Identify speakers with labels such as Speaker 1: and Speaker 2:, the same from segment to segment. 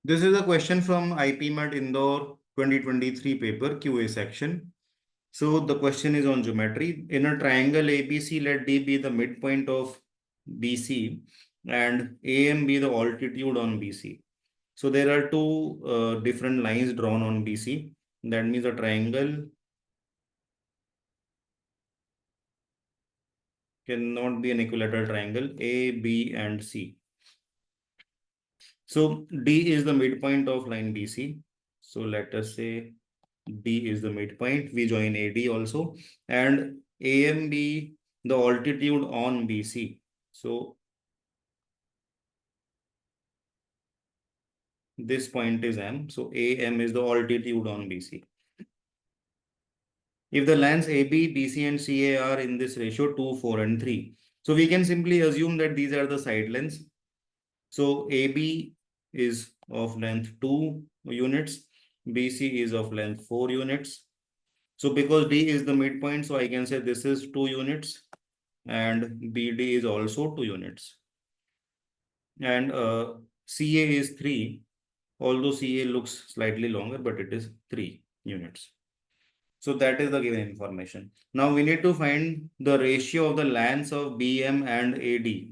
Speaker 1: This is a question from IPMAT Indore 2023 paper QA section. So the question is on geometry. In a triangle ABC, let D be the midpoint of BC and AM be the altitude on BC. So there are two different lines drawn on BC. That means a triangle cannot be an equilateral triangle A, B, and C. So D is the midpoint of line BC. So let us say D is the midpoint. We join AD also. And AM be the altitude on BC. So this point is M. So AM is the altitude on BC. If the lengths AB, BC, and CA are in this ratio 2, 4, and 3. So we can simply assume that these are the side lengths. So AB is of length 2 units. BC is of length 4 units. So because D is the midpoint, so I can say this is 2 units and BD is also 2 units. And CA is 3, although CA looks slightly longer, but it is 3 units. So that is the given information. Now we need to find the ratio of the lengths of BM and AD.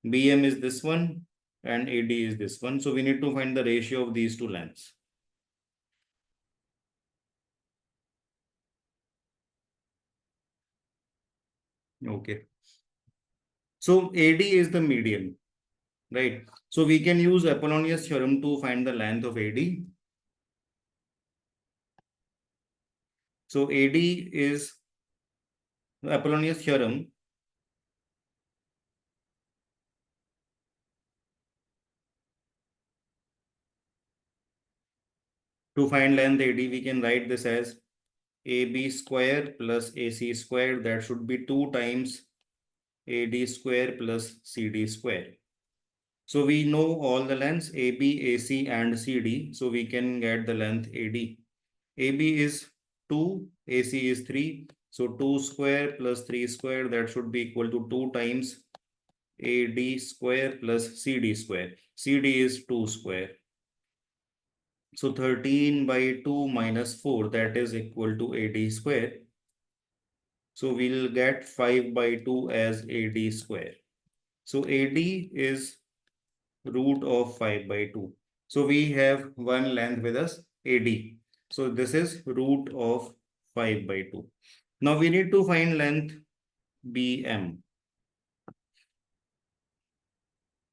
Speaker 1: BM is this one and AD is this one. So we need to find the ratio of these two lengths. Okay. So AD is the median, right? So we can use Apollonius theorem to find the length of AD. So AD is Apollonius theorem. To find length AD, we can write this as AB square plus AC square. That should be 2 times AD square plus CD square. So we know all the lengths AB, AC, and CD. So we can get the length AD. AB is 2, AC is 3. So 2 square plus 3 square, that should be equal to 2 times AD square plus CD square. CD is 2 square. So 13 by 2 minus 4, that is equal to AD square. So we'll get 5 by 2 as AD square. So AD is root of 5 by 2. So we have one length with us, AD. So this is root of 5 by 2. Now we need to find length BM.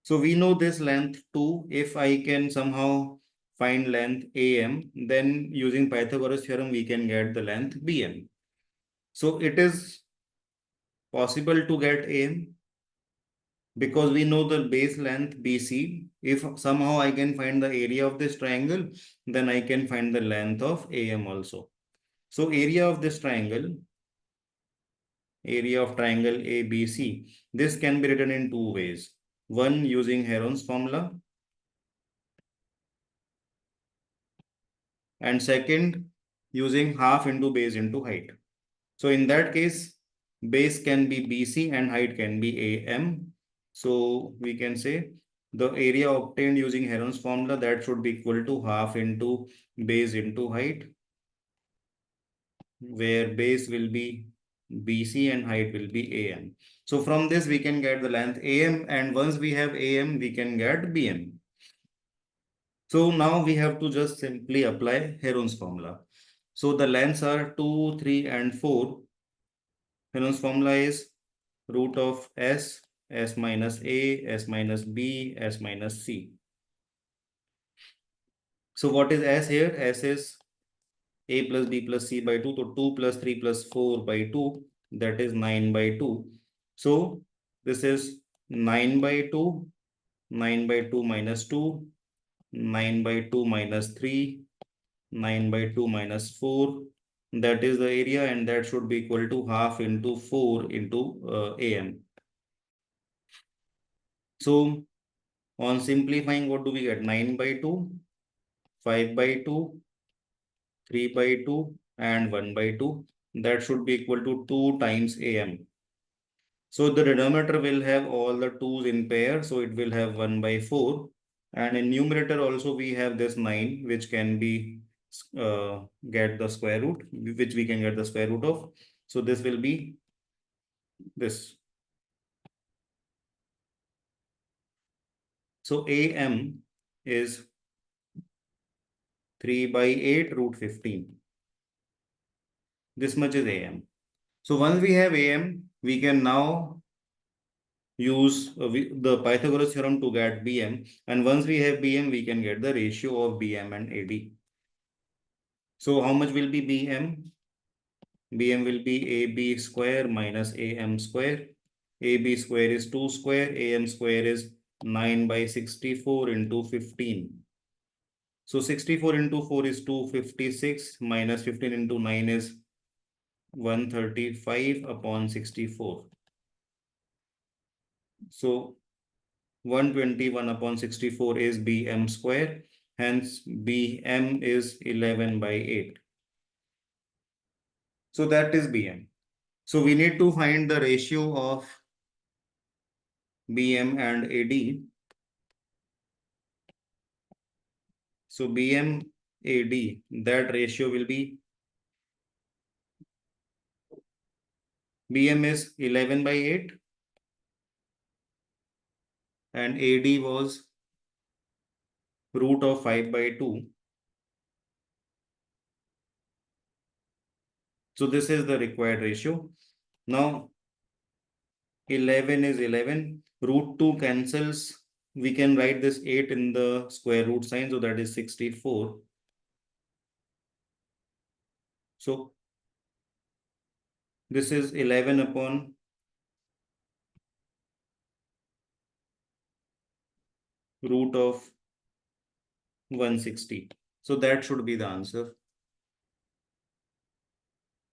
Speaker 1: So we know this length 2. If I can somehow find length AM, then using Pythagoras theorem, we can get the length BM. So it is possible to get AM because we know the base length BC. If somehow I can find the area of this triangle, then I can find the length of AM also. So area of this triangle, area of triangle ABC, this can be written in two ways. One using Heron's formula, and second using half into base into height. So in that case, base can be BC and height can be AM. So we can say the area obtained using Heron's formula, that should be equal to half into base into height, where base will be BC and height will be AM. So from this we can get the length AM, and once we have AM, we can get BM. So now we have to just simply apply Heron's formula. So the lengths are 2, 3, and 4. Heron's formula is root of S, S minus A, S minus B, S minus C. So what is S here? S is A plus B plus C by 2. So 2 plus 3 plus 4 by 2, that is 9 by 2. So this is 9 by 2, 9 by 2 minus 2, 9 by 2 minus 3, 9 by 2 minus 4. That is the area, and that should be equal to half into 4 into AM. So on simplifying, what do we get? 9 by 2, 5 by 2, 3 by 2, and 1 by 2. That should be equal to 2 times AM. So the denominator will have all the 2's in pair. So it will have 1 by 4. And in numerator also we have this 9, which can be get the square root, which we can get the square root of. So this will be this. So AM is 3 by 8 root 15. This much is AM. So once we have AM, we can now use the Pythagoras theorem to get BM. And once we have BM, we can get the ratio of BM and AD. So how much will be BM? BM will be AB square minus AM square. AB square is 2 square. AM square is 9 by 64 into 15. So 64 into 4 is 256 minus 15 into 9 is 135 upon 64. So 121 upon 64 is BM square. Hence BM is 11 by 8. So that is BM. So we need to find the ratio of BM and AD. So BM AD, that ratio will be, BM is 11 by 8 and AD was root of 5 by 2. So this is the required ratio. Now 11 is 11. Root 2 cancels. We can write this 8 in the square root sign. So that is 64. So this is 11 upon root of 160. So that should be the answer.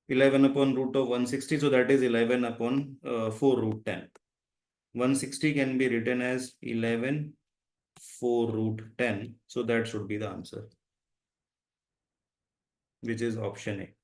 Speaker 1: 11 upon root of 160. So that is 11 upon 4 root 10. 160 can be written as 11 4 root 10. So that should be the answer, which is option A.